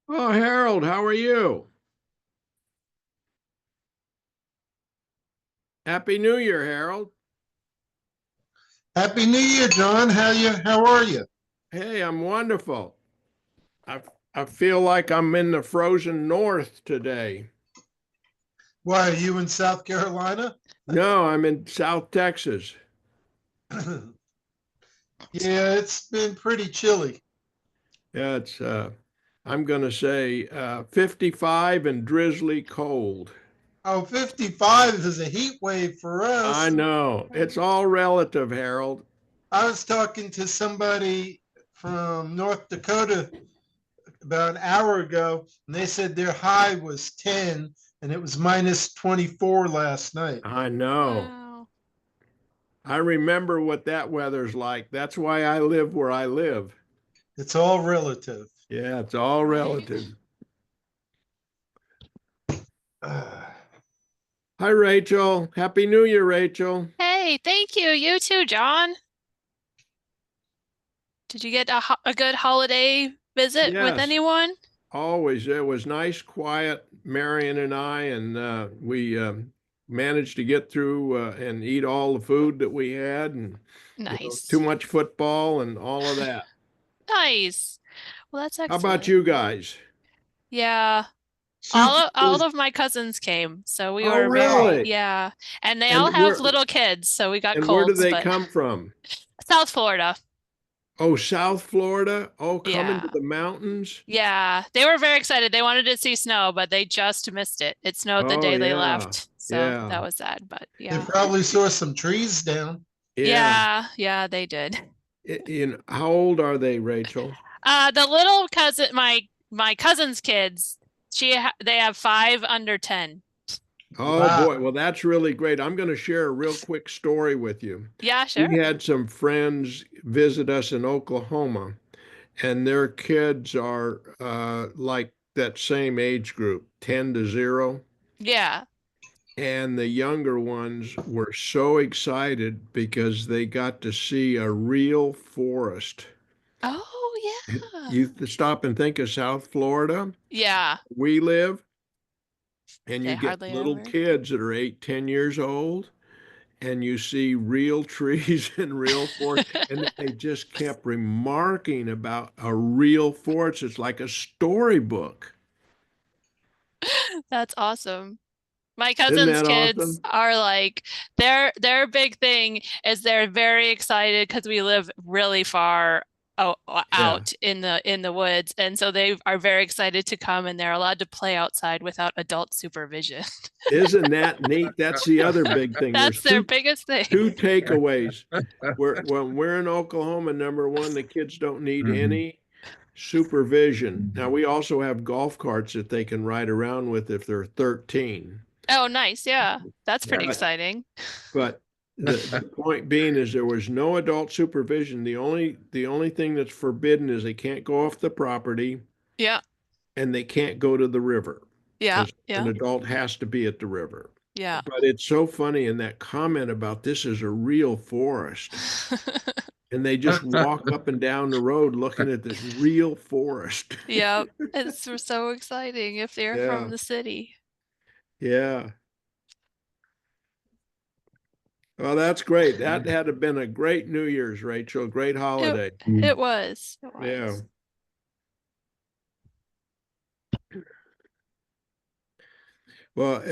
Oh, Harold, how are you? Happy New Year, Harold. Happy New Year, John. How are you? Hey, I'm wonderful. I I feel like I'm in the frozen north today. Why are you in South Carolina? No, I'm in South Texas. Yeah, it's been pretty chilly. Yeah, I'm gonna say 55 and drizzly cold. Oh, 55 is a heat wave for I us. know. It's all relative, Harold. I was talking to somebody from North Dakota about an hour ago, and they said their high was 10 and it was minus 24 last night. I know. Wow. I remember what that weather's like. That's why I live where I live. It's all relative. Yeah, it's all Right. relative. Uh, Hi, Rachel. Happy New Year, Rachel. Hey, thank you. You too, John. Did you get a good holiday visit with Yes, anyone? always. It was nice, quiet, Marion and I, and we managed to get through and eat all the food that we had, and too Nice. much football and all of that. Nice. Well, that's How about excellent. you guys? Yeah. Super. All of my cousins came, so we Oh, were very, Wow. really? yeah. And they all And have where little kids, so we got and where do colds, they but come from? South Florida. Oh, South Florida. Oh, coming to Yeah. the mountains. Yeah. They were very excited. They wanted to see snow, but they just missed it. It snowed the Oh, day they yeah, left. So yeah, that was sad, but They yeah. probably saw some trees down. yeah. Yeah, they did. How old are they, Rachel? The little cousin, my cousin's kids, they have five under 10. Oh boy, Wow. well that's really great. I'm going to share a real quick story with you. Yeah, We sure. had some friends visit us in Oklahoma, and their kids are like that same age group, 10 to 0. Yeah. And the younger ones were so excited because they got to see a real forest. Oh, yeah. You stop and think of South Florida, Yeah, we live, and you they get hardly little ever. kids that are 8, 10 years old, and you see real trees and real forest. And they just kept remarking about a real forest. It's like a storybook. That's awesome. My Isn't cousin's that kids awesome? are like their big thing is they're very excited because we live really far Yeah. out in the woods, and so they are very excited to come and they're allowed to play outside without adult supervision. Isn't that neat? That's the other big thing. That's There's their two biggest thing. two takeaways. When we're in Oklahoma, number one, the kids don't need Mhm. any supervision. Now we also have golf carts that they can ride around with if they're 13. Oh, nice. Yeah. That's pretty Yeah. But exciting. But the point being is there was no adult supervision. The only thing that's forbidden is they can't go off the property Yeah. and they can't go to the river Yeah. because an Yeah. adult has to be at the river. Yeah. But it's so funny in that comment about this is a real forest. And they just walk up and down the road looking at this real forest. Yep. It's so exciting if they're from Yeah, the city. yeah. Well, that's great. That had been a great New Year's, Rachel. Great It holiday. it was. It Yeah. was. Well,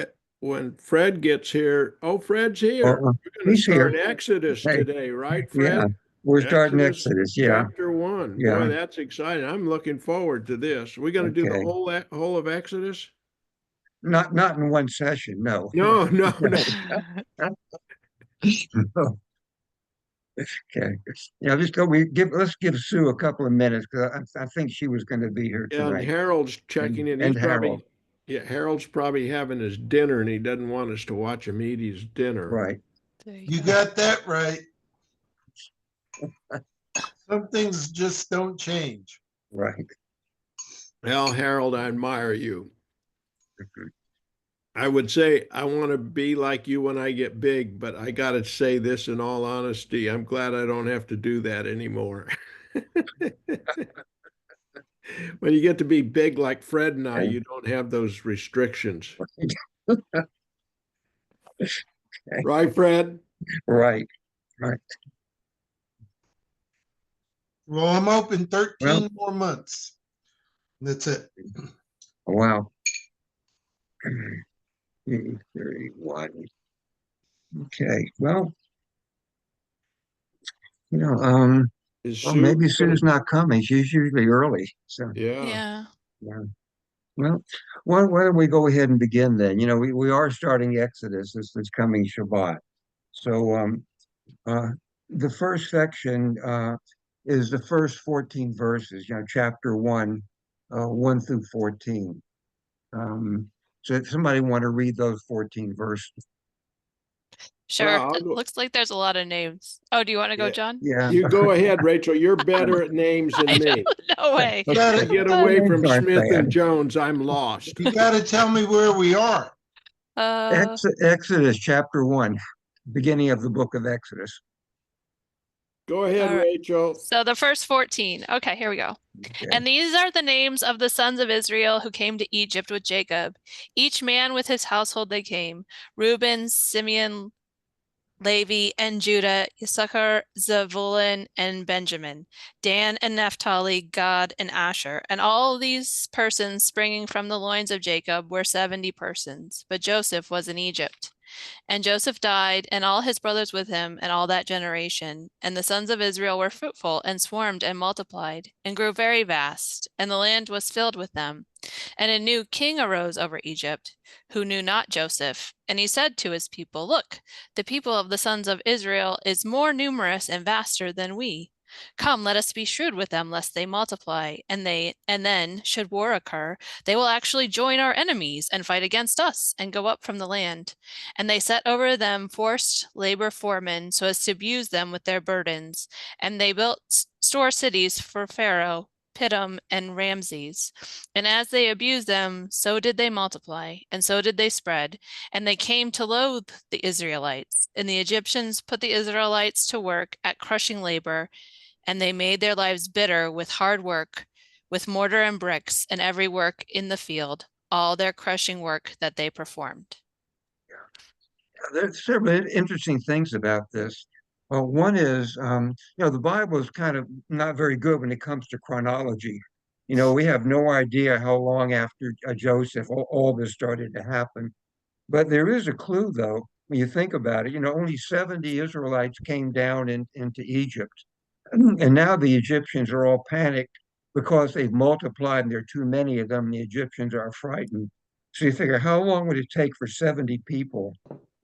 when Fred gets here, oh, Fred's here. Uh, We're going to he's start here. Exodus Hey, today, right, yeah, Fred? we're starting Exodus Exodus. Yeah, chapter 1. Boy, yeah. that's exciting. I'm looking forward to this. We're going to do the Okay. whole of Exodus? Not in one session. No. No, no, no. No. Okay. Yeah, just go. Let's give Sue a couple of minutes because I think she was going to be here Yeah, and tonight. Harold's checking in. And Harold. Yeah, Harold's probably having his dinner and he doesn't want us to watch him eat his dinner. Right. There you You go. got that right. Some things just don't change. Right. Well, Harold, I admire you. I would say I want to be like you when I get big, but I got to say this in all honesty. I'm glad I don't have to do that anymore. When you get to be big like Fred and I, Okay. you don't have those restrictions. Okay. Right, Fred? Right, right. Well, I'm open Well, 13 more months. That's it. wow. 31. Okay. Well, you know, Is well, Sue maybe gonna? Sue's not coming. She's usually early. So, Yeah. Yeah. yeah. Well, why don't we go ahead and begin then? You know, we are starting Exodus this coming Shabbat. So, uh, the first section is the first 14 verses, chapter 1, 1 through 14. Um, so if somebody want to read those 14 verses. Sure. Well, I'll It go. looks like there's a lot of names. Oh, do you want to go, Yeah. John? Yeah. You go ahead, Rachel. You're better at names than I know. me. No way. Got I it. get Uh, away Names from aren't Smith and bad. Jones, I'm lost. You got to tell me where we are. Exodus chapter 1, beginning of the book of Exodus. Go ahead, all right. Rachel. So the first 14. Okay, here we go. Okay. And these are the names of the sons of Israel who came to Egypt with Jacob. Each man with his household they came. Reuben, Simeon, Levi, and Judah, Issachar, Zebulun, and Benjamin, Dan and Naphtali, Gad, and Asher. And all these persons springing from the loins of Jacob were 70 persons. But Joseph was in Egypt. And Joseph died, and all his brothers with him, and all that generation. And the sons of Israel were fruitful, and swarmed, and multiplied, and grew very vast, and the land was filled with them. And a new king arose over Egypt, who knew not Joseph. And he said to his people, Look, the people of the sons of Israel is more numerous and vaster than we. Come, let us be shrewd with them, lest they multiply. And then, should war occur, they will actually join our enemies and fight against us and go up from the land. And they set over them forced labor foremen, so as to abuse them with their burdens. And they built store cities for Pharaoh, Pithom, and Ramses. And as they abused them, so did they multiply, and so did they spread. And they came to loathe the Israelites. And the Egyptians put the Israelites to work at crushing labor, and they made their lives bitter with hard work, with mortar and bricks, and every work in the field, all their crushing work that they performed. There's several interesting things about this. One is, the Bible is kind of not very good when it comes to chronology. We have no idea how long after Joseph all this started to happen. But there is a clue, though, when you think about it. Only 70 Israelites came down into Egypt. And now the Egyptians are all panicked because they've multiplied and there are too many of them. And the Egyptians are frightened. So you figure, how long would it take for 70 people,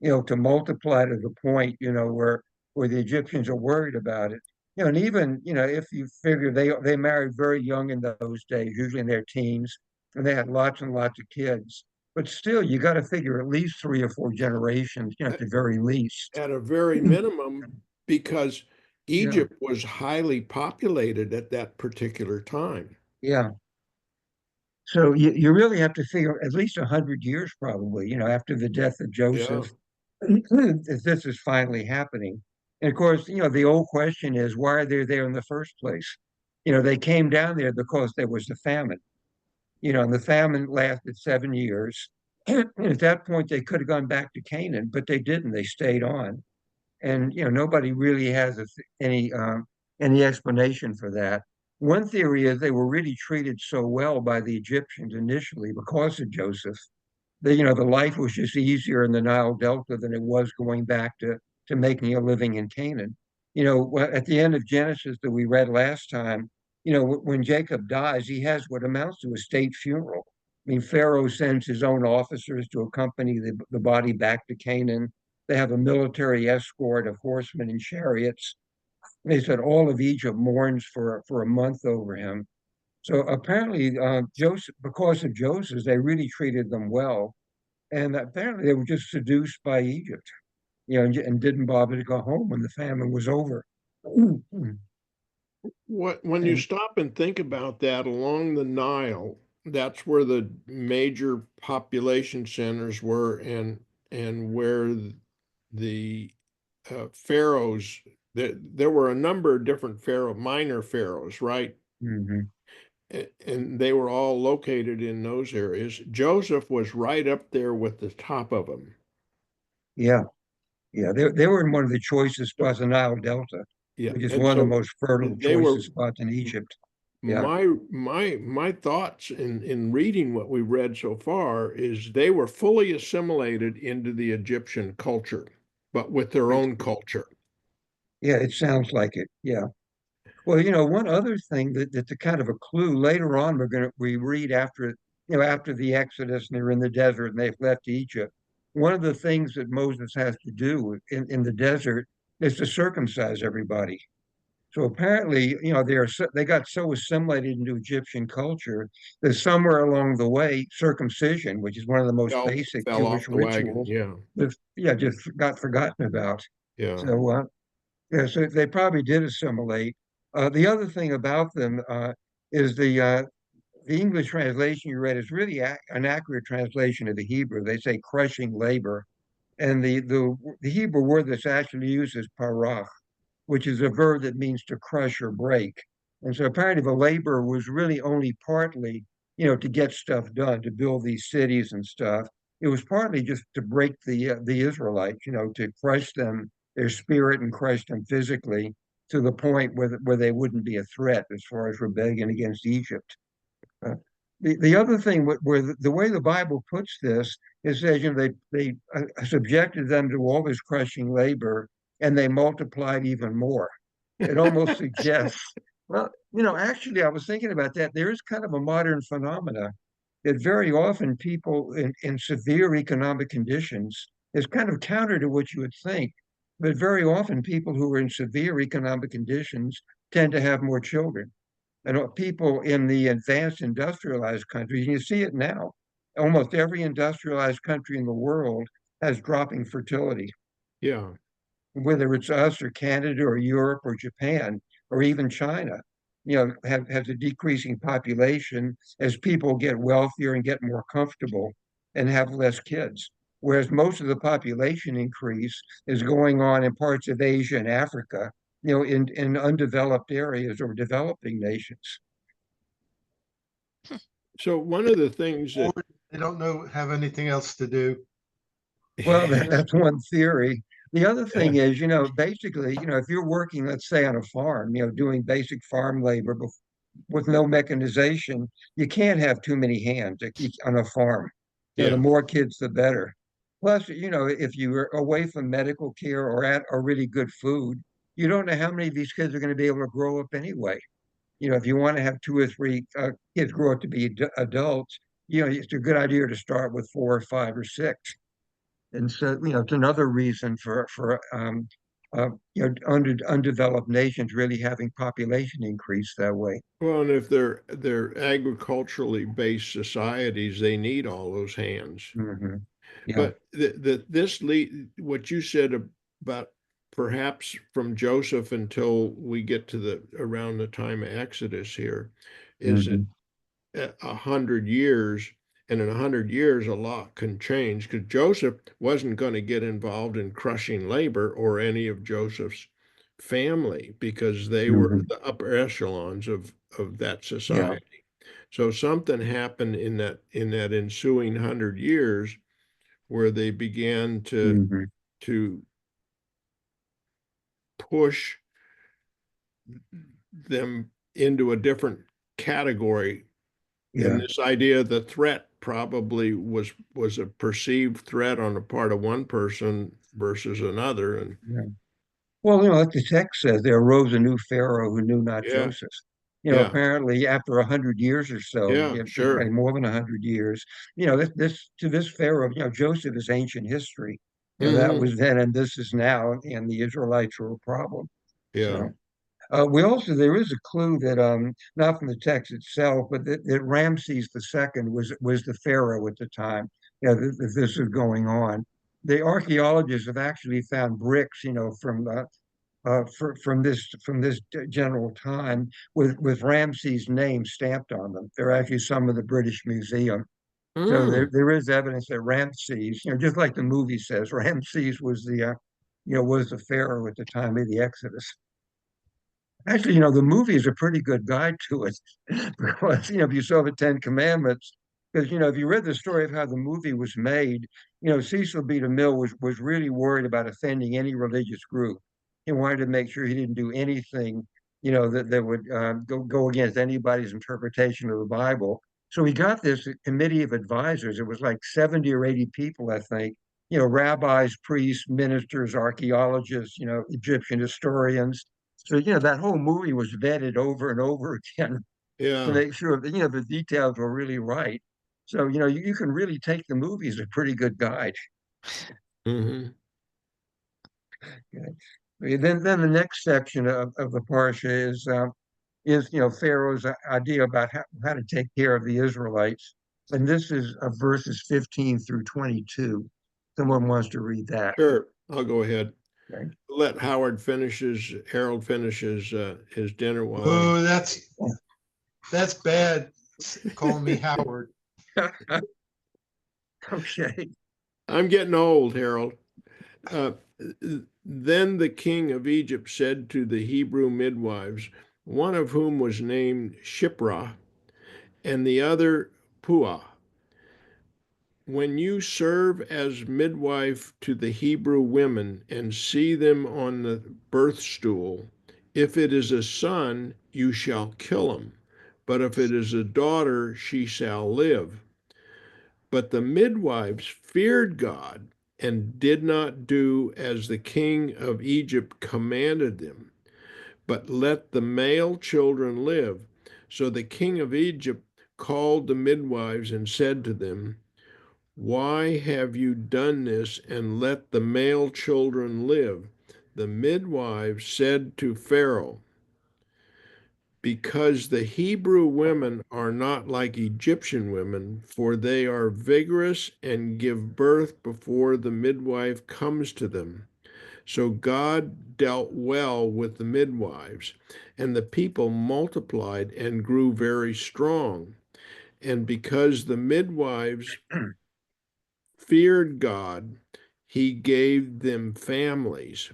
to multiply to the point, where the Egyptians are worried about it? And even, if you figure they married very young in those days, usually in their teens, and they had lots and lots of kids. But still, you got to figure at least 3 or 4 generations, at the very least. At a very minimum, because Yeah, Egypt was highly populated at that particular time. yeah. So you really have to figure at least 100 years, probably, after the death of Yeah. Joseph, if this is finally happening. And of course, the old question is, why are they there in the first place? They came down there because there was a famine, and the famine lasted 7 years. And at that point, they could have gone back to Canaan, but they didn't. They stayed on. And nobody really has any explanation for that. One theory is they were really treated so well by the Egyptians initially because of Joseph. That the life was just easier in the Nile Delta than it was going back to making a living in Canaan. At the end of Genesis that we read last time, when Jacob dies, he has what amounts to a state funeral. I mean, Pharaoh sends his own officers to accompany the body back to Canaan. They have a military escort of horsemen and chariots. They said all of Egypt mourns for a month over him. So apparently, Joseph, because of Joseph, they really treated them well, and apparently they were just seduced by Egypt, and didn't bother to go home when the famine was over. When you And, stop and think about that, along the Nile, that's where the major population centers were, and where the pharaohs. There were a number of different minor pharaohs, right? mhm, and they were all located in those areas. Joseph was right up there with the top of them. Yeah, yeah. They were in one of the choicest So, spots, the Nile Delta, yeah, which is and one of the so most fertile, they were choicest spots in Egypt. Yeah, my thoughts in reading what we read so far is they were fully assimilated into the Egyptian culture, but with their own culture. yeah. It sounds like it. Yeah. Well, one other thing that's a kind of a clue later on, we read after, after the Exodus and they're in the desert and they've left Egypt. One of the things that Moses has to do in the desert is to circumcise everybody. So apparently, they got so assimilated into Egyptian culture that somewhere along the way, circumcision, which is one of the most basic Fell Jewish off the wagon. rituals, Yeah, just got forgotten about. yeah. So yeah, so they probably did assimilate. The other thing about them is the English translation you read is really an accurate translation of the Hebrew. They say crushing labor, and the Hebrew word that's actually used is parach, which is a verb that means to crush or break. And so apparently the labor was really only partly, to get stuff done, to build these cities and stuff. It was partly just to break the Israelites, to crush them, their spirit, and crush them physically to the point where they wouldn't be a threat as far as rebellion against Egypt. Uh, the other thing where the way the Bible puts this is that they subjected them to all this crushing labor and they multiplied even more. It almost suggests, well, actually, I was thinking about that. There is kind of a modern phenomena that very often people in severe economic conditions is kind of counter to what you would think. But very often people who are in severe economic conditions tend to have more children. And people in the advanced industrialized countries, and you see it now, almost every industrialized country in the world has dropping fertility, Yeah. whether it's us or Canada or Europe or Japan or even China, has a decreasing population as people get wealthier and get more comfortable and have less kids. Whereas most of the population increase is going on in parts of Asia and Africa, in undeveloped areas or developing nations. So one of the things Or that they don't know, have anything else to do. Well, that's one theory. The other thing yeah, is, basically, if you're working, let's say, on a farm, doing basic farm labor with no mechanization, you can't have too many hands on a farm. The yeah, more kids, the better. Plus, if you're away from medical care or at a really good food, you don't know how many of these kids are going to be able to grow up anyway. If you want to have two or three kids grow up to be adults, it's a good idea to start with four or five or six. And so, it's another reason for undeveloped nations really having population increase that way. well, and if they're agriculturally based societies, they need all those hands. Hmm. Yeah. But this lead what you said about perhaps from Joseph until we get to the around the time of Exodus here is that Hmm. 100 years, and in 100 years a lot can change because Joseph wasn't going to get involved in crushing labor or any of Joseph's family because they were Hmm. the upper echelons of that Yeah. society. So something happened in that ensuing 100 years where they began Hmm. to push them into a different category. And Yeah. this idea of the threat probably was a perceived threat on the part of one person versus another. And Yeah. Well, like the text says, there arose a new Pharaoh who knew not yeah, Joseph. yeah, Apparently after 100 years or so, yeah, sure. more than 100 years, this Pharaoh, Joseph is ancient history. That Hmm. was then and this is now, and the Israelites are a problem. Yeah. So there is a clue that not from the text itself, but that Ramses II was the pharaoh at the time. That this is going on. The archaeologists have actually found bricks, from this general time with Ramses' name stamped on them. They're actually some of the British Museum. So Mm. there is evidence that Ramses, just like the movie says, Ramses was the pharaoh at the time of the Exodus. Actually, the movie is a pretty good guide to it because, if you saw the Ten Commandments, because, if you read the story of how the movie was made, Cecil B. DeMille was really worried about offending any religious group. He wanted to make sure he didn't do anything, that would go against anybody's interpretation of the Bible. So he got this committee of advisors. It was like 70 or 80 people, I think, rabbis, priests, ministers, archaeologists, Egyptian historians. So, that whole movie was vetted over and over again to Yeah. make sure that, the details were really right. So, you can really take the movie as a pretty good guide. Hmm. Okay. Then the next section of the Parsha is Pharaoh's idea about how to take care of the Israelites. And this is verses 15 through 22. Someone wants to read that. Sure, I'll go ahead. Okay. Let Harold finishes his dinner while I. Oh, that's bad. Calling me Howard. Okay. I'm getting old, Harold. Uh, then the king of Egypt said to the Hebrew midwives, one of whom was named Shiphrah, and the other Puah, when you serve as midwife to the Hebrew women and see them on the birth stool, if it is a son, you shall kill him, but if it is a daughter, she shall live. But the midwives feared God and did not do as the king of Egypt commanded them, but let the male children live. So the king of Egypt called the midwives and said to them, why have you done this and let the male children live? The midwives said to Pharaoh, because the Hebrew women are not like Egyptian women, for they are vigorous and give birth before the midwife comes to them. So God dealt well with the midwives, and the people multiplied and grew very strong. And because the midwives feared God, he gave them families.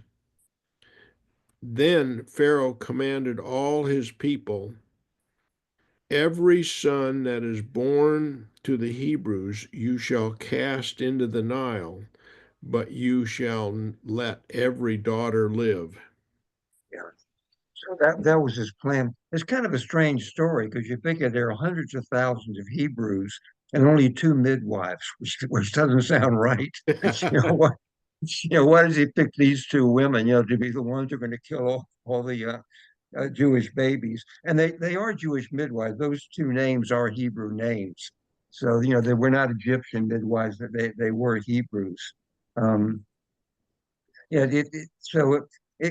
Then Pharaoh commanded all his people, every son that is born to the Hebrews you shall cast into the Nile, but you shall let every daughter live. Yeah. So that was his plan. It's kind of a strange story because you figure there are hundreds of thousands of Hebrews and only two midwives, which doesn't sound right. You know what? Why does he pick these two women? To be the ones who are going to kill all the Jewish babies, and they are Jewish midwives. Those two names are Hebrew names, so they were not Egyptian midwives. That they were Hebrews. Um, yeah,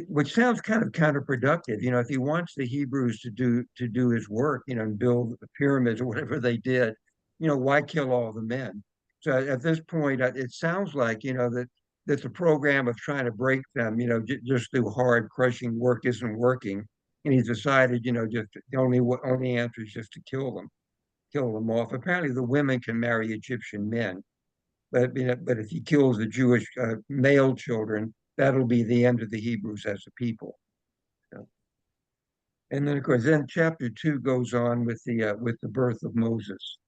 which sounds kind of counterproductive. If he wants the Hebrews to do his work, and build the pyramids or whatever they did, why kill all the men? So at this point, it sounds like that the program of trying to break them, just through hard crushing work isn't working, and he's decided, just the only answer is just to kill them off. Apparently, the women can marry Egyptian men, but if he kills the Jewish male children, that'll be the end of the Hebrews as a people. So, and then, of course, then chapter 2 goes on with the birth of Moses,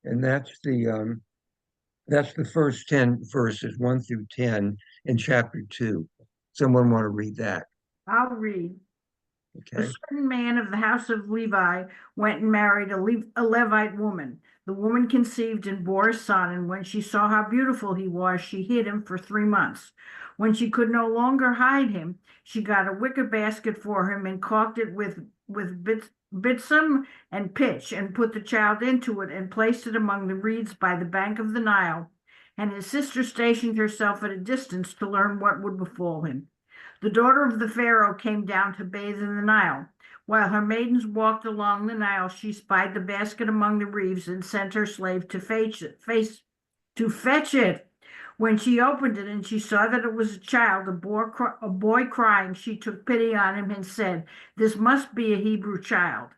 and that's the first 10 verses, 1 through 10 in chapter 2. Someone want to read that? I'll read. A Okay. certain man of the house of Levi went and married a Levite woman. The woman conceived and bore a son, and when she saw how beautiful he was, she hid him for 3 months. When she could no longer hide him, she got a wicker basket for him and caulked it with bitumen and pitch, and put the child into it and placed it among the reeds by the bank of the Nile. And his sister stationed herself at a distance to learn what would befall him. The daughter of the Pharaoh came down to bathe in the Nile. While her maidens walked along the Nile, she spied the basket among the reeds and sent her slave to fetch it. When she opened it and she saw that it was a child, a boy crying, she took pity on him and said, "This must be a Hebrew child."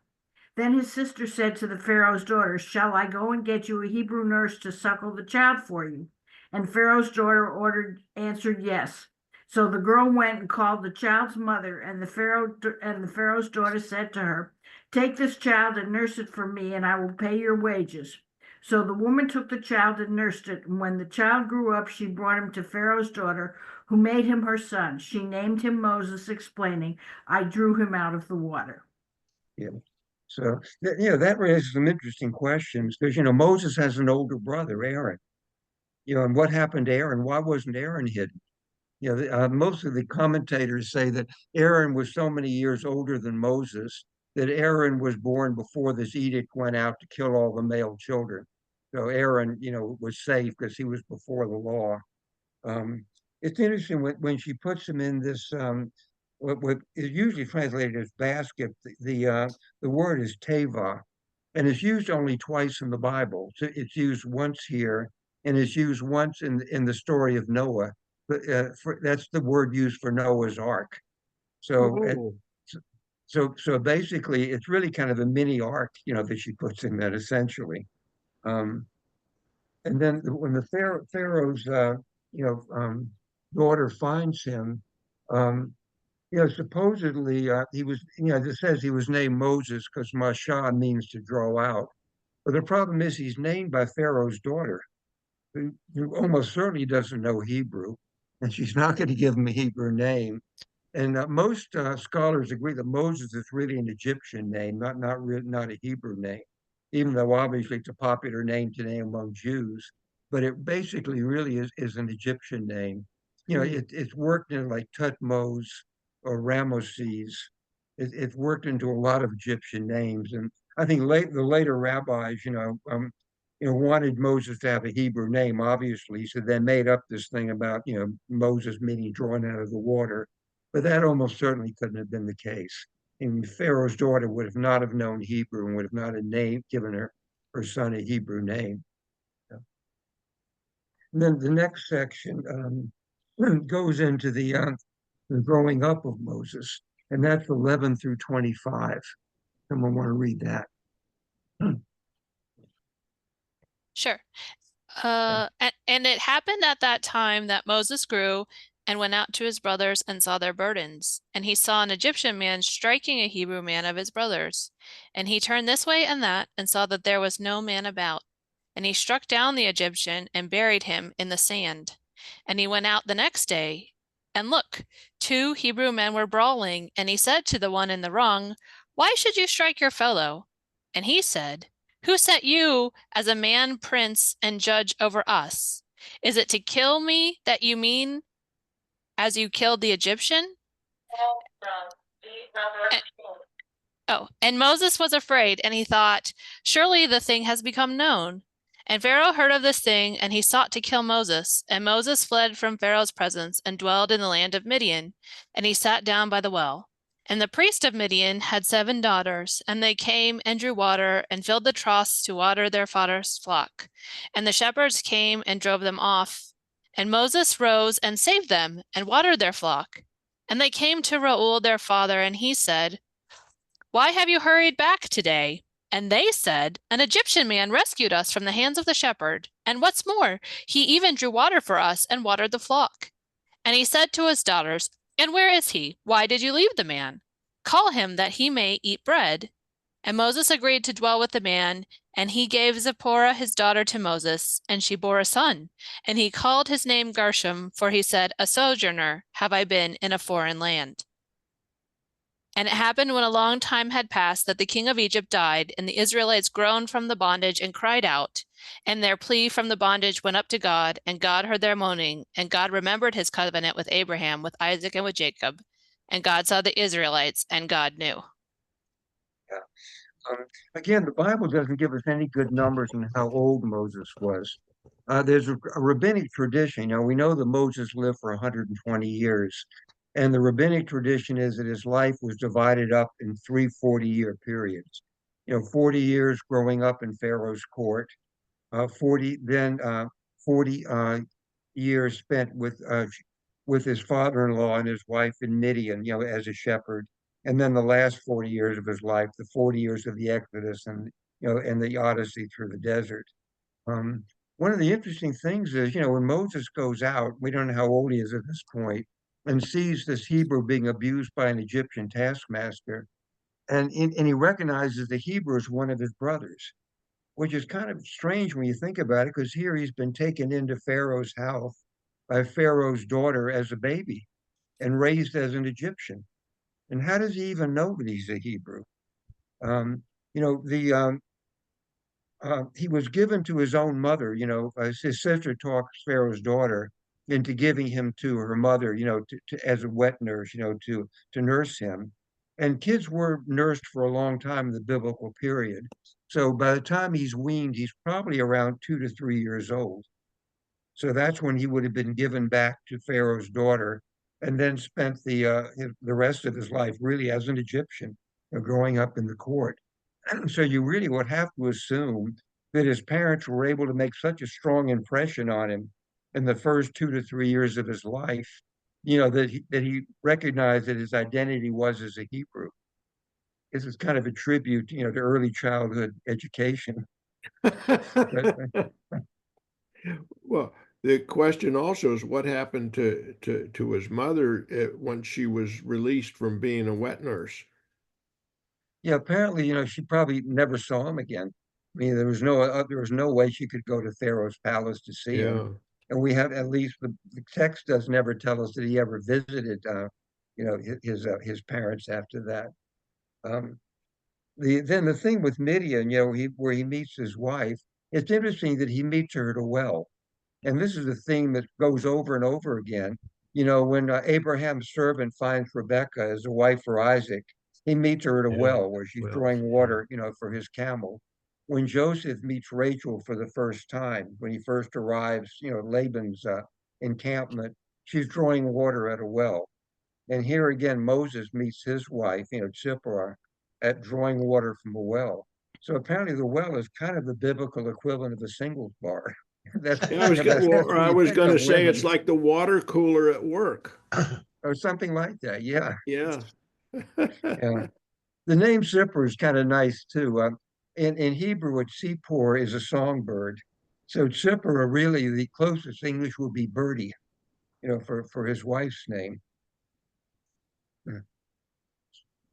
Then his sister said to the Pharaoh's daughter, "Shall I go and get you a Hebrew nurse to suckle the child for you?" And Pharaoh's daughter answered, "Yes." So the girl went and called the child's mother, and the Pharaoh's daughter said to her, "Take this child and nurse it for me, and I will pay your wages." So the woman took the child and nursed it, and when the child grew up, she brought him to Pharaoh's daughter, who made him her son. She named him Moses, explaining, "I drew him out of the water." Yeah. So, that raises some interesting questions because, Moses has an older brother, Aaron. And what happened to Aaron? Why wasn't Aaron hidden? Most of the commentators say that Aaron was so many years older than Moses that Aaron was born before this edict went out to kill all the male children. So Aaron, was safe because he was before the law. Um, it's interesting when she puts him in this, what is usually translated as basket. The word is teva, and it's used only twice in the Bible. So it's used once here, and it's used once in the story of Noah. But that's the word used for Noah's Ark. So, Oh, so basically, it's really kind of a mini ark, that she puts in that essentially. Um, and then when the Pharaoh's daughter finds him, um, supposedly he was, it says he was named Moses because Masha means to draw out. But the problem is he's named by Pharaoh's daughter, who almost certainly doesn't know Hebrew, and she's not going to give him a Hebrew name. And most scholars agree that Moses is really an Egyptian name, not a Hebrew name, even though obviously it's a popular name today among Jews. But it basically really is an Egyptian name. It's worked in like Tutmos or Ramesses. It's worked into a lot of Egyptian names, and I think the later rabbis, wanted Moses to have a Hebrew name, obviously, so they made up this thing about Moses meaning drawn out of the water, but that almost certainly couldn't have been the case. And Pharaoh's daughter would have not have known Hebrew and would have not have given her son a Hebrew name. And then the next section goes into the growing up of Moses, and that's 11 through 25. Someone want to read that? Sure. And it happened at that time that Moses grew and went out to his brothers and saw their burdens. And he saw an Egyptian man striking a Hebrew man of his brothers. And he turned this way and that and saw that there was no man about. And he struck down the Egyptian and buried him in the sand. And he went out the next day, and look, 2 Hebrew men were brawling. And he said to the one in the wrong, "Why should you strike your fellow?" And he said, "Who set you as a man prince and judge over us? Is it to kill me that you mean as you killed the Egyptian?" And Moses was afraid, and he thought, "Surely the thing has become known." And Pharaoh heard of this thing, and he sought to kill Moses. And Moses fled from Pharaoh's presence and dwelled in the land of Midian, and he sat down by the well. And the priest of Midian had 7 daughters, and they came and drew water and filled the troughs to water their father's flock. And the shepherds came and drove them off. And Moses rose and saved them and watered their flock. And they came to Reuel their father, and he said, "Why have you hurried back today?" And they said, "An Egyptian man rescued us from the hands of the shepherd. And what's more, he even drew water for us and watered the flock." And he said to his daughters, "And where is he? Why did you leave the man? Call him that he may eat bread." And Moses agreed to dwell with the man, and he gave Zipporah his daughter to Moses, and she bore a son. And he called his name Gershom, for he said, "A sojourner have I been in a foreign land." And it happened when a long time had passed that the king of Egypt died, and the Israelites groaned from the bondage and cried out. And their plea from the bondage went up to God, and God heard their moaning. And God remembered his covenant with Abraham, with Isaac, and with Jacob. And God saw the Israelites, and God knew. Yeah. Again, the Bible doesn't give us any good numbers on how old Moses was. There's a rabbinic tradition. We know that Moses lived for 120 years. And the rabbinic tradition is that his life was divided up in 3 40-year periods. 40 years growing up in Pharaoh's court, 40 years spent with his father-in-law and his wife in Midian, as a shepherd, and then the last 40 years of his life, the 40 years of the Exodus and the Odyssey through the desert. One of the interesting things is, when Moses goes out, we don't know how old he is at this point, and sees this Hebrew being abused by an Egyptian taskmaster. And he recognizes the Hebrew as one of his brothers, which is kind of strange when you think about it, because here he's been taken into Pharaoh's house by Pharaoh's daughter as a baby and raised as an Egyptian. And how does he even know that he's a Hebrew? Um, you know, he was given to his own mother, as his sister talks Pharaoh's daughter into giving him to her mother, as a wet nurse, to nurse him. And kids were nursed for a long time in the biblical period. So by the time he's weaned, he's probably around 2 to 3 years old. So that's when he would have been given back to Pharaoh's daughter, and then spent the rest of his life really as an Egyptian, growing up in the court. So you really would have to assume that his parents were able to make such a strong impression on him in the first 2 to 3 years of his life, that he recognized that his identity was as a Hebrew. This is kind of a tribute, to early childhood education. But Well, the question also is what happened to his mother when she was released from being a wet nurse. yeah, apparently, she probably never saw him again. I mean, there was no way she could go to Pharaoh's palace to see him. Yeah. And we have, at least the text does never tell us that he ever visited, his parents after that. Um, then the thing with Midian, where he meets his wife, it's interesting that he meets her at a well. And this is a theme that goes over and over again. When Abraham's servant finds Rebekah as a wife for Isaac, he meets her at a Yeah. well where she's Wells, drawing water, for his camel. When Joseph meets Rachel for the first time, when he first arrives, at Laban's encampment, she's drawing water at a well. And here again, Moses meets his wife, Zipporah, at drawing water from a well. So apparently the well is kind of the biblical equivalent of a singles bar. That's, Yeah, I was that's or when I you was think going to of say women, it's like the water cooler at work. or something like that. Yeah, Yeah. yeah. The name Zipporah is kind of nice too. In Hebrew, it's Sipor is a songbird. So Zipporah, really, the closest English would be birdie, for his wife's name.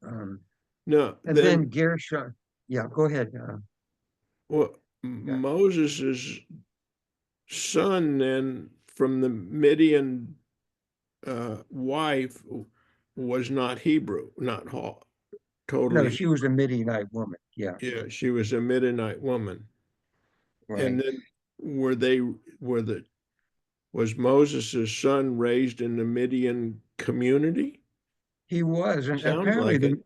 Um, No, and then then Gershon. Yeah, go ahead. well, Yeah. Moses's son then from the Midian wife was not Hebrew, not No, totally she was a Hebrew. Midianite woman. Yeah, Yeah, she was a Midianite woman. And right. then were they were the was Moses's son raised in the Midian community? He was, and Sounds apparently like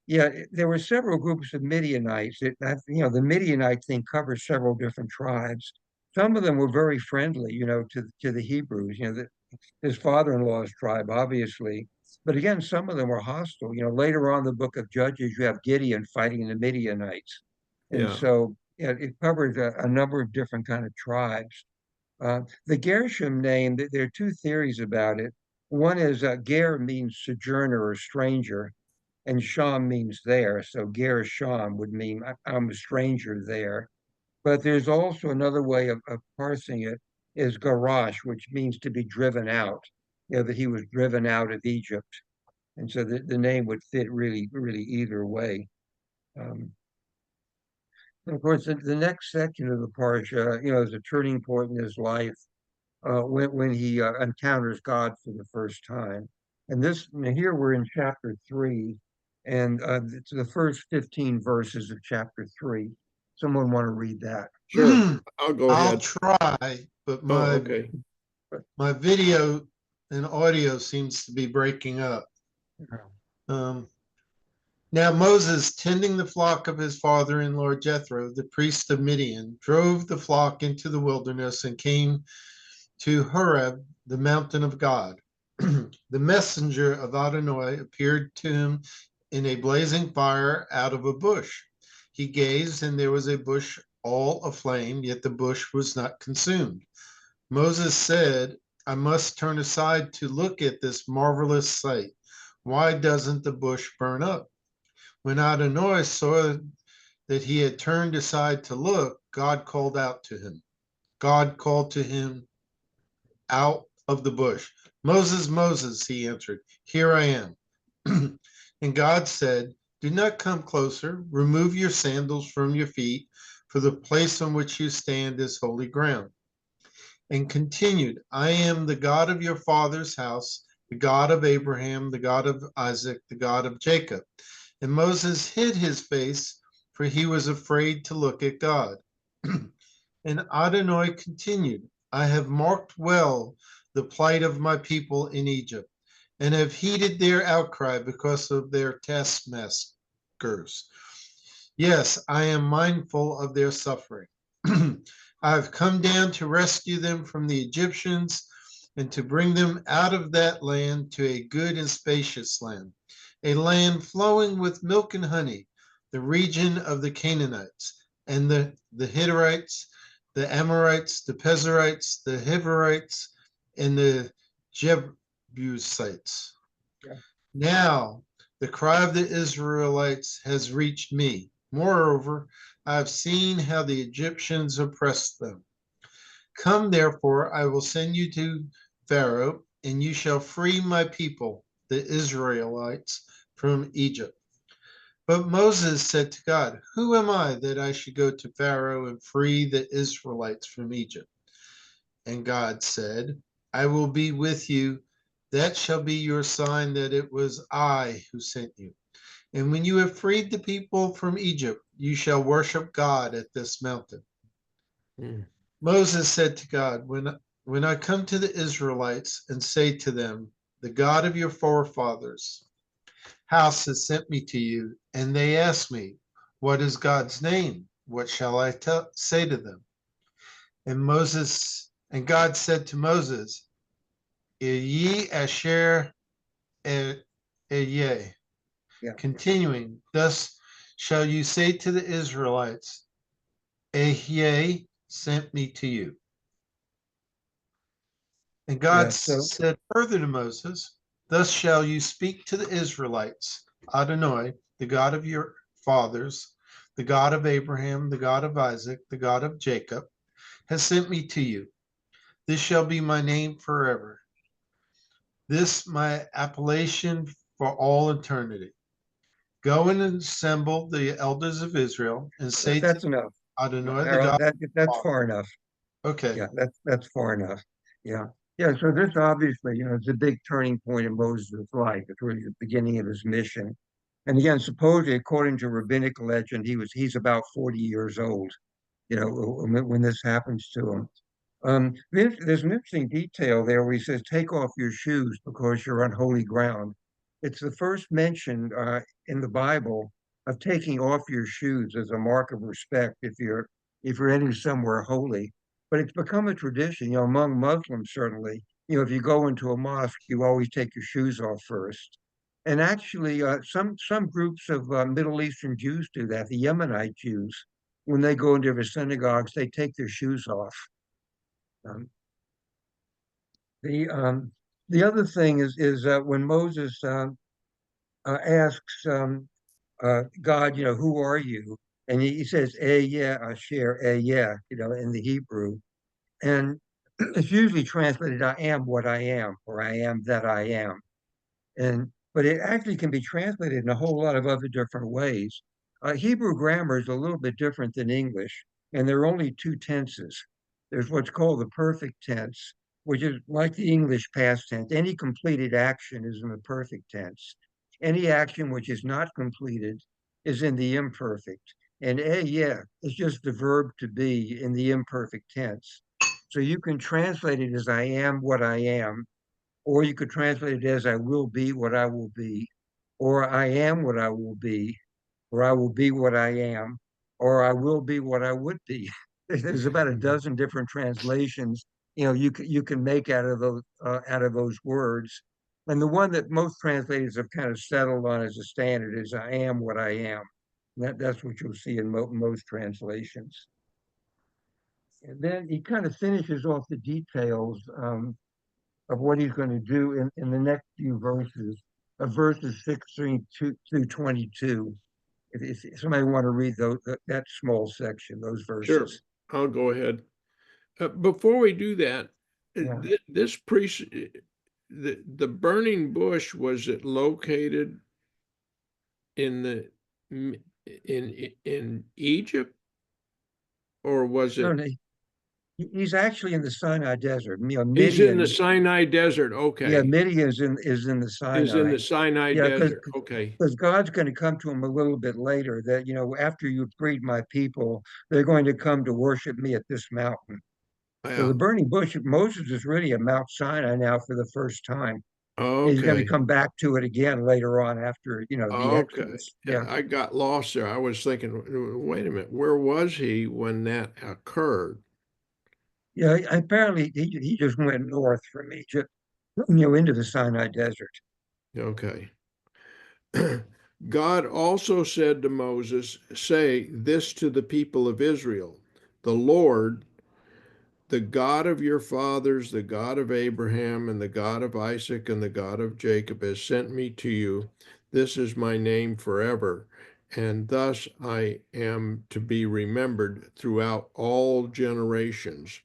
it. there were several groups of Midianites. The Midianite thing covers several different tribes. Some of them were very friendly, to the Hebrews. His father-in-law's tribe, obviously. But again, some of them were hostile. Later on in the book of Judges, you have Gideon fighting the Midianites, and Yeah. so it covered a number of different kind of tribes. The Gershom name, there are two theories about it. One is Ger means sojourner or stranger, and Sham means there. So Gershom would mean I'm a stranger there. But there's also another way of parsing it is Garash, which means to be driven out, that he was driven out of Egypt. And so the name would fit really, really either way. Um, and of course, the next section of the parsha, is a turning point in his life when he encounters God for the first time. And here we're in chapter 3, and it's the first 15 verses of chapter 3. Someone want to read that? Sure. I'll go I'll ahead. try, but Oh, okay. my video and audio seems to be breaking up. Um, Now Moses, tending the flock of his father-in-law Jethro, the priest of Midian, drove the flock into the wilderness and came to Horeb, the mountain of God. The messenger of Adonai appeared to him in a blazing fire out of a bush. He gazed, and there was a bush all aflame, yet the bush was not consumed. Moses said, I must turn aside to look at this marvelous sight. Why doesn't the bush burn up? When Adonai saw that he had turned aside to look, God called out to him. God called to him out of the bush, Moses, Moses, he answered, here I am. And God said, do not come closer. Remove your sandals from your feet, for the place on which you stand is holy ground. And continued, I am the God of your father's house, the God of Abraham, the God of Isaac, the God of Jacob. And Moses hid his face, for he was afraid to look at God. And Adonai continued, I have marked well the plight of my people in Egypt, and have heeded their outcry because of their taskmasters. Yes, I am mindful of their suffering. I have come down to rescue them from the Egyptians and to bring them out of that land to a good and spacious land, a land flowing with milk and honey, the region of the Canaanites and the Hittites, the Amorites, the Pezerites, the Hiverites, and the Jebusites. Yeah. Now the cry of the Israelites has reached me. Moreover, I have seen how the Egyptians oppressed them. Come, therefore, I will send you to Pharaoh, and you shall free my people, the Israelites, from Egypt. But Moses said to God, who am I that I should go to Pharaoh and free the Israelites from Egypt? And God said, I will be with you. That shall be your sign that it was I who sent you. And when you have freed the people from Egypt, you shall worship God at this mountain. Mm. Moses said to God, when I come to the Israelites and say to them, the God of your forefathers' house has sent me to you, and they ask me, what is God's name? What shall I say to them? And God said to Moses, Ye asher Ehyeh. Yeah. Continuing, thus shall you say to the Israelites, Ehyeh sent me to you. And God said further to Moses, thus shall you speak to the Israelites, Adonai, the God of your fathers, the God of Abraham, the God of Isaac, the God of Jacob, has sent me to you. This shall be my name forever. This my appellation for all eternity. Go and assemble the elders of Israel and say to That's enough. Adonai, the Harold, God. that's far enough. Okay. Yeah, that's far enough. Yeah. Yeah. So this obviously, it's a big turning point in Moses' life. It's really the beginning of his mission. And again, supposedly, according to rabbinic legend, he's about 40 years old, when this happens to him. There's an interesting detail there where he says, take off your shoes because you're on holy ground. It's the first mention in the Bible of taking off your shoes as a mark of respect if you're heading somewhere holy. But it's become a tradition, among Muslims certainly. If you go into a mosque, you always take your shoes off first. And actually, some groups of Middle Eastern Jews do that. The Yemenite Jews, when they go into their synagogues, they take their shoes off. Um, the the other thing is when Moses asks God, who are you? And he says, yeah, Asher, yeah, in the Hebrew. And it's usually translated, I am what I am, or I am that I am. But it actually can be translated in a whole lot of other different ways. Hebrew grammar is a little bit different than English, and there are only two tenses. There's what's called the perfect tense, which is like the English past tense. Any completed action is in the perfect tense. Any action which is not completed is in the imperfect. And yeah is just the verb to be in the imperfect tense. So you can translate it as I am what I am, or you could translate it as I will be what I will be, or I am what I will be, or I will be what I am, or I will be what I would be. There's about a dozen different translations you can make out of those words. And the one that most translators have kind of settled on as a standard is I am what I am. That's what you'll see in most translations. And then he kind of finishes off the details of what he's going to do in the next few verses, of verses 16 through 22. If somebody want to read that small section, those Sure, verses. I'll go ahead. Before we do that, Yeah. this priest, the burning bush, was it located in the in Egypt, or was No, it? no, he's actually in the Sinai Desert. You know, He's in the Midian, Sinai Desert. yeah, Okay, Midian is in the is in Sinai. the Sinai Yeah, Desert. Okay. because God's going to come to him a little bit later that, you know, after you've freed my people, they're going to come to worship me at this mountain. So Yeah. the burning bush, Moses is really at Mount Sinai now for the first time. And he's going to Okay. come back to it again later on after, you know, the Okay. Exodus. Yeah, Yeah. I got lost there. I was thinking, wait a minute, where was he when that occurred? Yeah. Apparently he just went north from Egypt, you know, into the Sinai Desert. Okay. God also said to Moses, say this to the people of Israel: the Lord, the God of your fathers, the God of Abraham, and the God of Isaac, and the God of Jacob, has sent me to you. This is my name forever, and thus I am to be remembered throughout all generations.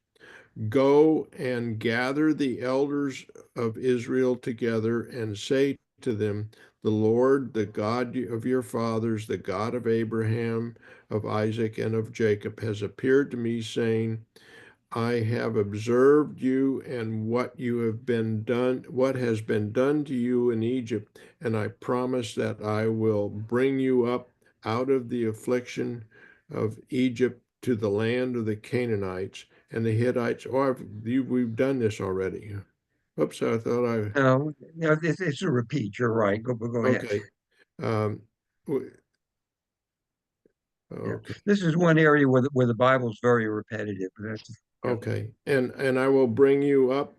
Go and gather the elders of Israel together and say to them, the Lord, the God of your fathers, the God of Abraham, of Isaac, and of Jacob, has appeared to me, saying, I have observed you and what you have been done, what has been done to you in Egypt, and I promise that I will bring you up out of the affliction of Egypt to the land of the Canaanites and the Hittites. Oh, we've done this already. Oops, I thought I, No, you know, it's a repeat. You're right. Go ahead. okay. Um, Yeah. okay. This is one area where the Bible's very repetitive. That's, yeah. Okay. And I will bring you up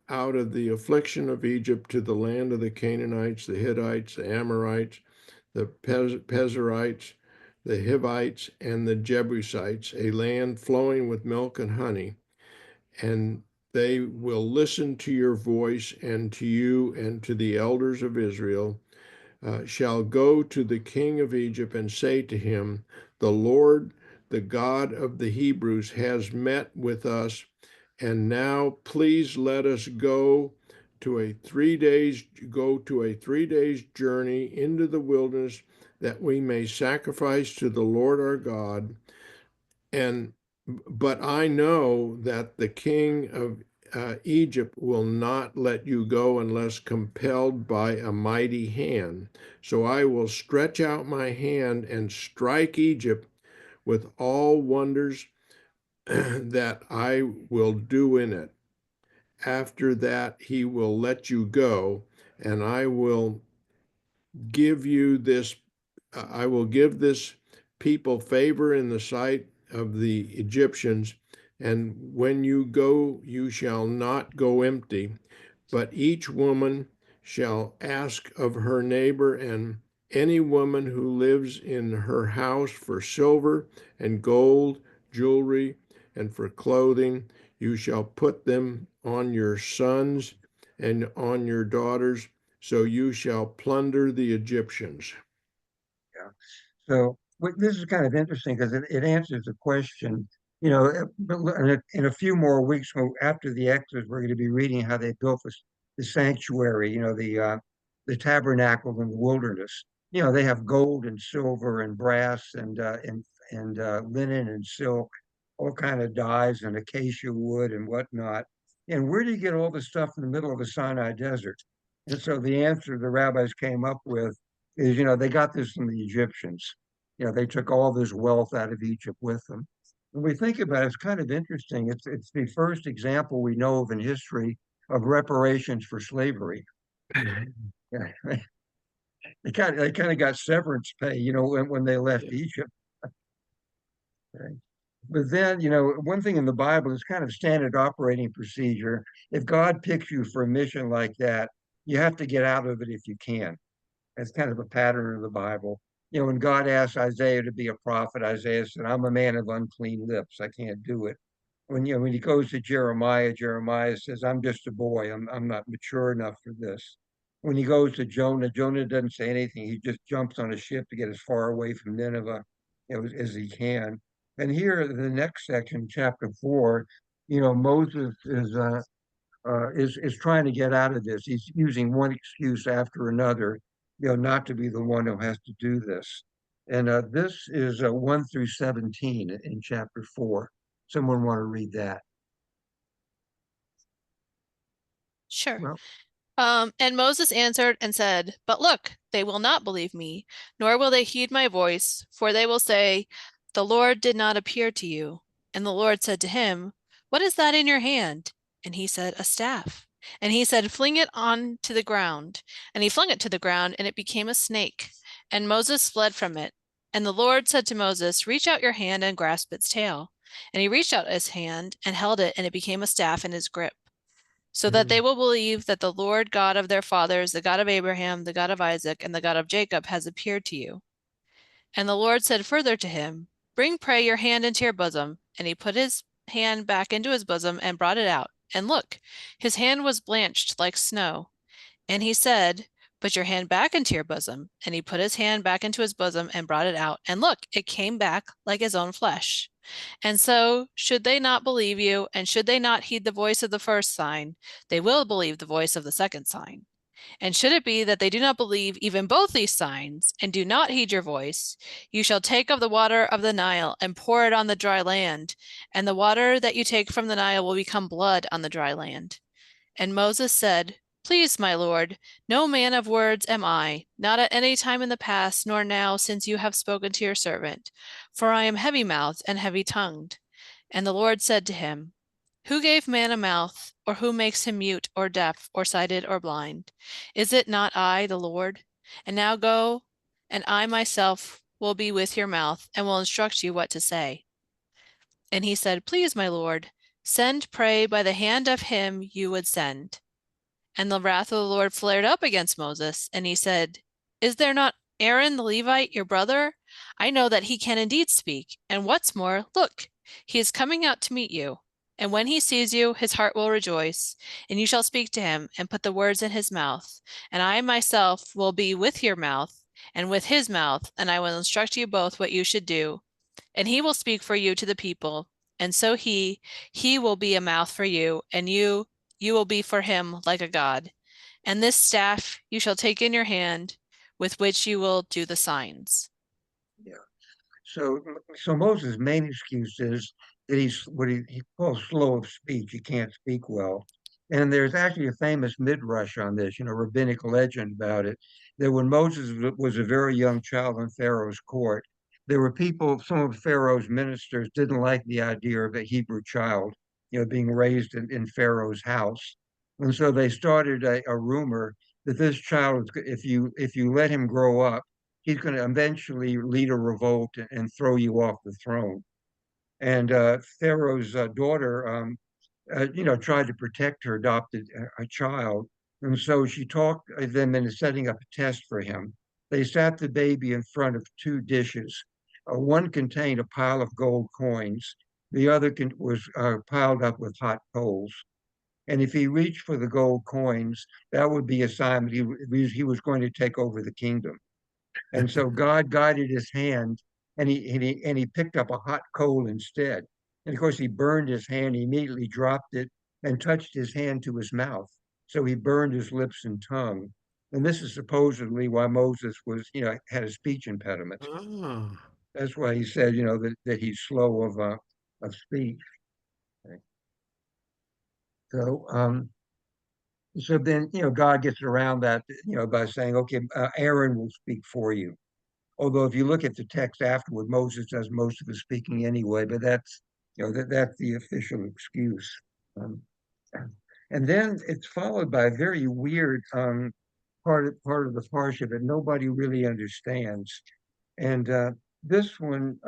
out of the affliction of Egypt to the land of the Canaanites, the Hittites, the Amorites, the Pezerites, the Hivites, and the Jebusites, a land flowing with milk and honey. And they will listen to your voice, and to you and to the elders of Israel, shall go to the king of Egypt and say to him, the Lord, the God of the Hebrews, has met with us, and now please let us go to a 3 days journey into the wilderness, that we may sacrifice to the Lord our God. And but I know that the king of Egypt will not let you go unless compelled by a mighty hand. So I will stretch out my hand and strike Egypt with all wonders that I will do in it. After that, he will let you go, and give you this I will give this people favor in the sight of the Egyptians, and when you go, you shall not go empty, but each woman shall ask of her neighbor and any woman who lives in her house for silver and gold, jewelry, and for clothing. You shall put them on your sons and on your daughters, so you shall plunder the Egyptians. Yeah. So this is kind of interesting because it answers the question. You know, but in a few more weeks after the Exodus, we're going to be reading how they built the sanctuary. You know, the tabernacle in the wilderness. You know, they have gold and silver and brass and linen and silk, all kind of dyes and acacia wood and whatnot. And where do you get all this stuff in the middle of the Sinai desert? And so the answer the rabbis came up with is, you know, they got this from the Egyptians. You know, they took all this wealth out of Egypt with them. When we think about it, it's kind of interesting. It's the first example we know of in history of reparations for slavery. Yeah, they kind of got severance pay, you know, when they left Yeah. Egypt. Right? But then, you know, one thing in the Bible is kind of standard operating procedure. If God picks you for a mission like that, you have to get out of it if you can. That's kind of a pattern of the Bible. You know, when God asked Isaiah to be a prophet, Isaiah said, I'm a man of unclean lips. I can't do it. When he goes to Jeremiah, Jeremiah says, I'm just a boy. I'm not mature enough for this. When he goes to Jonah, Jonah doesn't say anything. He just jumps on a ship to get as far away from Nineveh, you know, as he can. And here, the next section, chapter 4, you know, Moses is is trying to get out of this. He's using one excuse after another, not to be the one who has to do this. And this is 1 through 17 in chapter 4. Someone want to read that? Sure. Well, And Moses answered and said, But look, they will not believe me, nor will they heed my voice, for they will say, The Lord did not appear to you. And the Lord said to him, What is that in your hand? And he said, A staff. And he said, Fling it on to the ground. And he flung it to the ground, and it became a snake. And Moses fled from it. And the Lord said to Moses, Reach out your hand and grasp its tail. And he reached out his hand and held it, and it became a staff in his grip, so that they will believe that the Lord God of their fathers, the God of Abraham, the God of Isaac, and the God of Jacob, has appeared to you. And the Lord said further to him, Bring, pray, your hand into your bosom. And he put his hand back into his bosom and brought it out. And look, his hand was blanched like snow. And he said, Put your hand back into your bosom. And he put his hand back into his bosom and brought it out. And look, it came back like his own flesh. And so, should they not believe you, and should they not heed the voice of the first sign, they will believe the voice of the second sign. And should it be that they do not believe even both these signs, and do not heed your voice, you shall take of the water of the Nile and pour it on the dry land, and the water that you take from the Nile will become blood on the dry land. And Moses said, Please, my Lord, no man of words am I, not at any time in the past, nor now, since you have spoken to your servant, for I am heavy-mouthed and heavy-tongued. And the Lord said to him, Who gave man a mouth, or who makes him mute, or deaf, or sighted, or blind? Is it not I, the Lord? And now go, and I myself will be with your mouth, and will instruct you what to say. And he said, Please, my Lord, send prey by the hand of him you would send. And the wrath of the Lord flared up against Moses, and he said, Is there not Aaron the Levite, your brother? I know that he can indeed speak. And what's more, look, he is coming out to meet you. And when he sees you, his heart will rejoice, and you shall speak to him and put the words in his mouth. And I myself will be with your mouth and with his mouth, and I will instruct you both what you should do. And he will speak for you to the people. And so he will be a mouth for you, and you will be for him like a god. And this staff you shall take in your hand, with which you will do the signs. yeah. So Moses' main excuse is that he's what he calls slow of speech. He can't speak well. And there's actually a famous midrash on this, rabbinic legend about it, that when Moses was a very young child in Pharaoh's court, there were people, some of Pharaoh's ministers didn't like the idea of a Hebrew child, being raised in Pharaoh's house. And so they started a rumor that this child, if you let him grow up, he's going to eventually lead a revolt and throw you off the throne. And Pharaoh's daughter, tried to protect her adopted a child. And so she talked them into setting up a test for him. They sat the baby in front of two dishes. One contained a pile of gold coins. The other was piled up with hot coals. And if he reached for the gold coins, that would be a sign that he was going to take over the kingdom. And so God guided his hand, and he picked up a hot coal instead. And of course, he burned his hand. He immediately dropped it and touched his hand to his mouth. So he burned his lips and tongue. And this is supposedly why Moses had a speech impediment. Ah, That's why he said, that he's slow of speech. Okay. So so then God gets around that by saying, okay, Aaron will speak for you. Although if you look at the text afterward, Moses does most of the speaking anyway, but that's the official excuse. Um, and then it's followed by a very weird part of the parsha that nobody really understands. And this one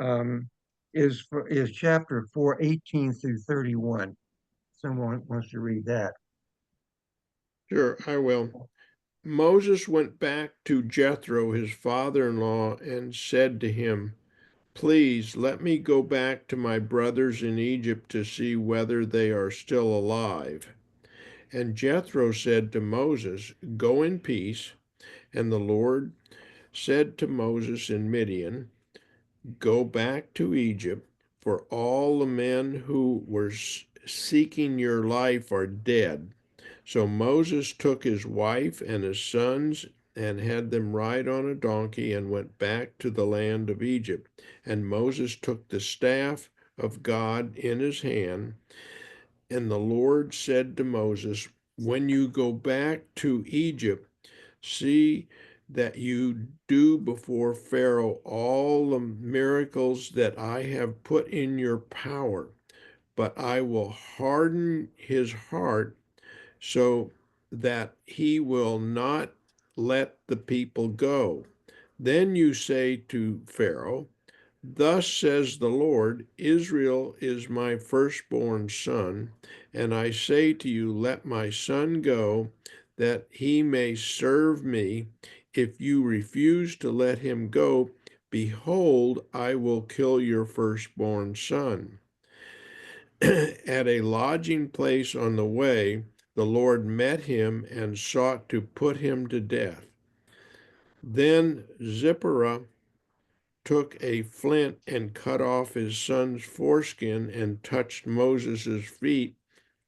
is chapter 4, 18 through 31. Someone wants to read that. sure, I will. Moses went back to Jethro, his father-in-law, and said to him, Please let me go back to my brothers in Egypt to see whether they are still alive. And Jethro said to Moses, Go in peace. And the Lord said to Moses in Midian, Go back to Egypt, for all the men who were seeking your life are dead. So Moses took his wife and his sons and had them ride on a donkey and went back to the land of Egypt. And Moses took the staff of God in his hand, and the Lord said to Moses, "When you go back to Egypt, see that you do before Pharaoh all the miracles that I have put in your power, but I will harden his heart so that he will not let the people go. Then you say to Pharaoh, 'Thus says the Lord, Israel is my firstborn son, and I say to you, let my son go, that he may serve me. If you refuse to let him go, behold, I will kill your firstborn son.' At a lodging place on the way, the Lord met him and sought to put him to death. Then Zipporah took a flint and cut off his son's foreskin and touched Moses' feet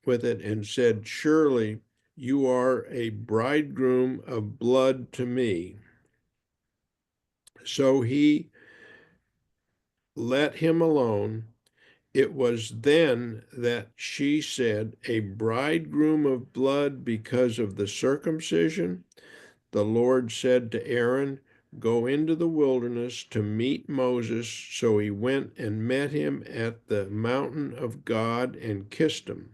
with it and said, 'Surely you are a bridegroom of blood to me.' So he let him alone. It was then that she said, 'A bridegroom of blood because of the circumcision?' The Lord said to Aaron, 'Go into the wilderness to meet Moses.' So he went and met him at the mountain of God and kissed him.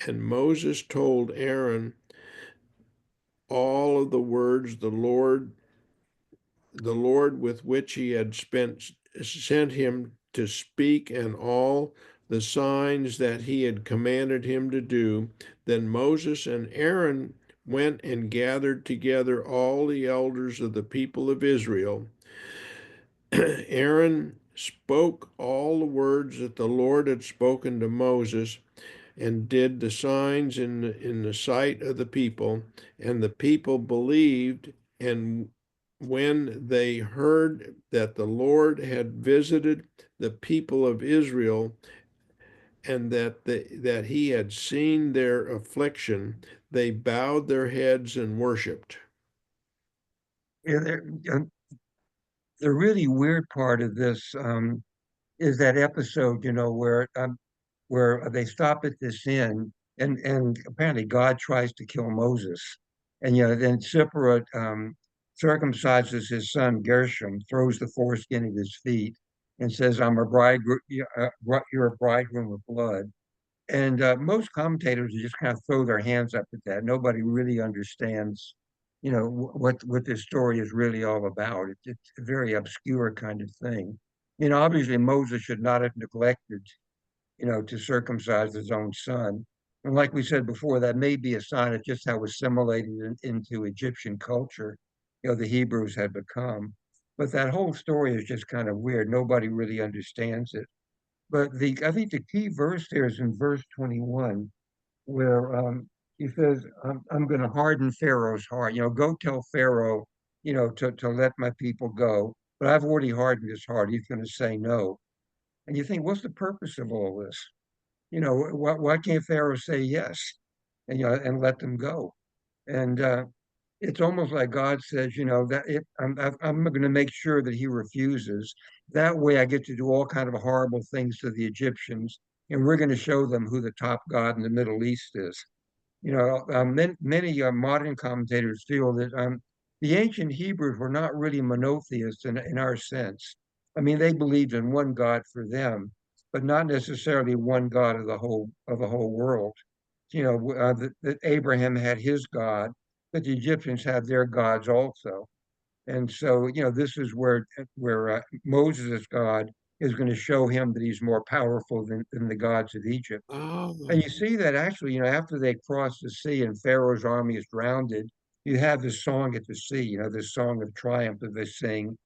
And Moses told Aaron all of the words the Lord with which he had sent him to speak, and all the signs that he had commanded him to do. Then Moses and Aaron went and gathered together all the elders of the people of Israel. Aaron spoke all the words that the Lord had spoken to Moses, and did the signs in the sight of the people, and the people believed. And when they heard that the Lord had visited the people of Israel, and that he had seen their affliction, they bowed their heads and worshipped. Yeah, the really weird part of this is that episode, where they stop at this inn, and apparently God tries to kill Moses, and then Zipporah circumcises his son Gershom, throws the foreskin at his feet, and says, "I'm a bridegroom. You're a bridegroom of blood." And most commentators just kind of throw their hands up at that. Nobody really understands, what this story is really all about. It's a very obscure kind of thing. Obviously Moses should not have neglected, to circumcise his own son. And like we said before, that may be a sign of just how assimilated into Egyptian culture, the Hebrews had become. But that whole story is just kind of weird. Nobody really understands it. But I think the key verse there is in verse 21, where he says, I'm going to harden Pharaoh's heart. Go tell Pharaoh, to let my people go. But I've already hardened his heart. He's going to say no. And you think, what's the purpose of all this? Why can't Pharaoh say yes and let them go? And it's almost like God says, that I'm going to make sure that he refuses. That way I get to do all kind of horrible things to the Egyptians, and we're going to show them who the top God in the Middle East is. Many modern commentators feel that the ancient Hebrews were not really monotheists in our sense. I mean, they believed in one God for them, but not necessarily one God of the whole world. That Abraham had his God, but the Egyptians had their gods also. And so, this is where Moses' God is going to show him that he's more powerful than the gods of Egypt. And Oh, you see that actually, after they cross the sea and Pharaoh's army is drowned, you have this song at the sea, this song of triumph that they sing.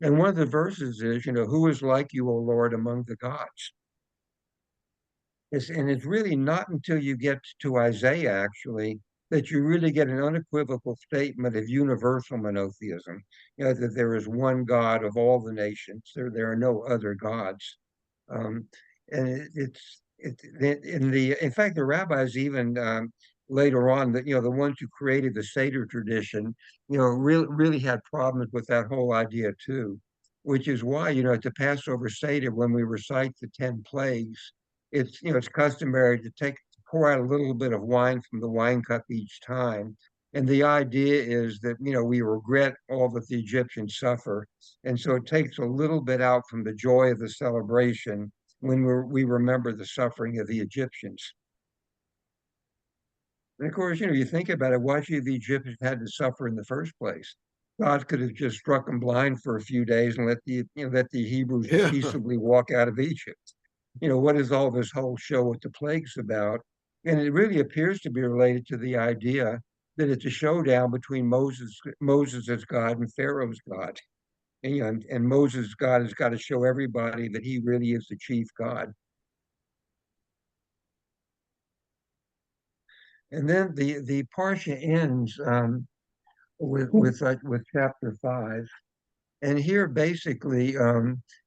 And one of the verses is, who is like you, O Lord, among the gods? And it's really not until you get to Isaiah, actually, that you really get an unequivocal statement of universal monotheism, that there is one God of all the nations. There are no other gods. Um, and in fact, the rabbis even later on that, the ones who created the Seder tradition, really had problems with that whole idea too, which is why, at the Passover Seder, when we recite the 10 plagues, it's customary to pour out a little bit of wine from the wine cup each time. And the idea is that, we regret all that the Egyptians suffer. And so it takes a little bit out from the joy of the celebration when we remember the suffering of the Egyptians. And of course, you think about it, why should the Egyptians had to suffer in the first place? God could have just struck them blind for a few days and let the Hebrews Yeah. peaceably walk out of Egypt. What is all this whole show with the plagues about? And it really appears to be related to the idea that it's a showdown between Moses as God and Pharaoh's God. And Moses' God has got to show everybody that he really is the chief God. And then the parsha ends with chapter 5. And here, basically,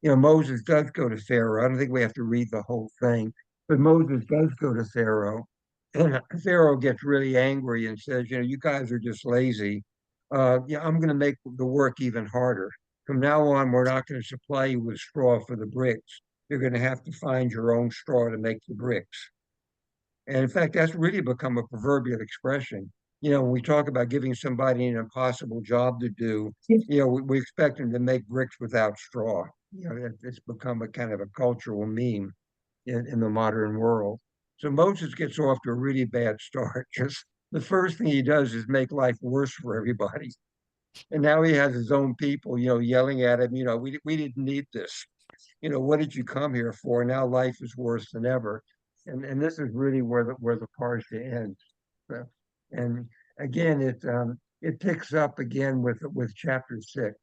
Moses does go to Pharaoh. I don't think we have to read the whole thing, but Moses does go to Pharaoh. And Pharaoh gets really angry and says, you guys are just lazy. I'm going to make the work even harder. From now on, we're not going to supply you with straw for the bricks. You're going to have to find your own straw to make the bricks. And in fact, that's really become a proverbial expression. When we talk about giving somebody an impossible job to do, we expect them to make bricks without straw. It's become a kind of a cultural meme in the modern world. So Moses gets off to a really bad start because the first thing he does is make life worse for everybody. And now he has his own people, yelling at him, we didn't need this. What did you come here for? Now life is worse than ever. And this is really where the parsha ends. And again, it picks up again with chapter 6,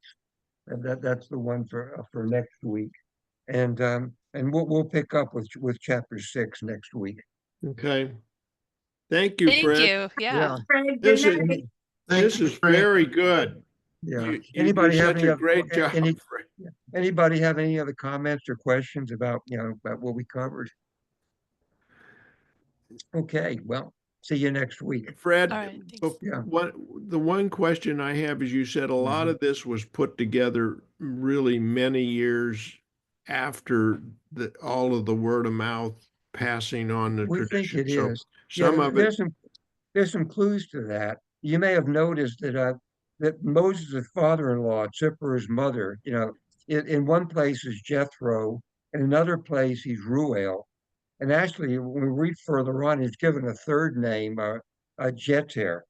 and that's the one for next week. And we'll pick up with chapter 6 next week. Okay. Thank you, Thank Fred. you. Yeah. Fred, This good is night. this is very good. Yeah. You Anybody do have such any a other great job, Fred. anybody have any other comments or questions about what we covered? Okay, well, see you next week. Fred, All right. Thanks. Yeah. the one question I have is you said a lot of this was put together really many years after all of the word of mouth passing on the We think tradition. it So is. Yeah, some of it, there's some clues to that. You may have noticed that Moses' father-in-law, Zipporah's mother, in one place is Jethro, in another place he's Ruel. And actually, when we read further on, he's given a third name, Jeter.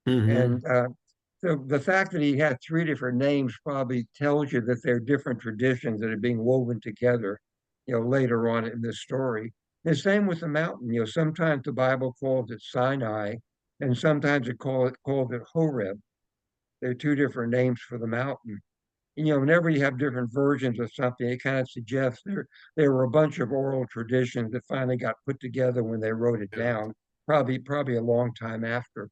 Mhm. And so the fact that he had three different names probably tells you that there are different traditions that are being woven together, later on in this story. The same with the mountain. Sometimes the Bible calls it Sinai, and sometimes it calls it Horeb. There are two different names for the mountain. And, whenever you have different versions of something, it kind of suggests there were a bunch of oral traditions that finally got put together when they wrote it Yeah. down, probably a long time after.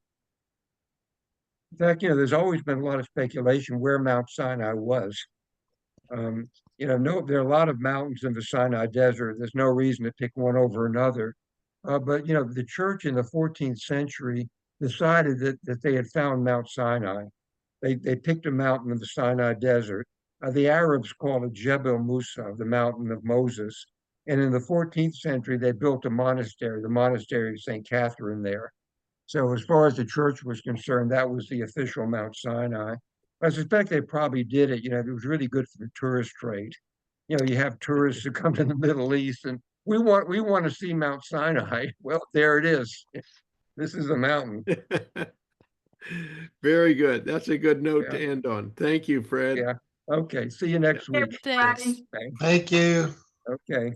In fact, there's always been a lot of speculation where Mount Sinai was. There are a lot of mountains in the Sinai Desert. There's no reason to pick one over another. But the church in the 14th century decided that they had found Mount Sinai. They picked a mountain in the Sinai Desert. The Arabs called it Jebel Musa, the mountain of Moses. And in the 14th century, they built a monastery, the monastery of St. Catherine there. So as far as the church was concerned, that was the official Mount Sinai. I suspect they probably did it. It was really good for the tourist trade. You have tourists who come to the Middle East and we want to see Mount Sinai. Well, there it is. This is a mountain. Very good. That's a good note Yeah. to end on. Thank you, Fred. Yeah. Okay. See you next week. Thanks. Thanks. Thank you. Okay.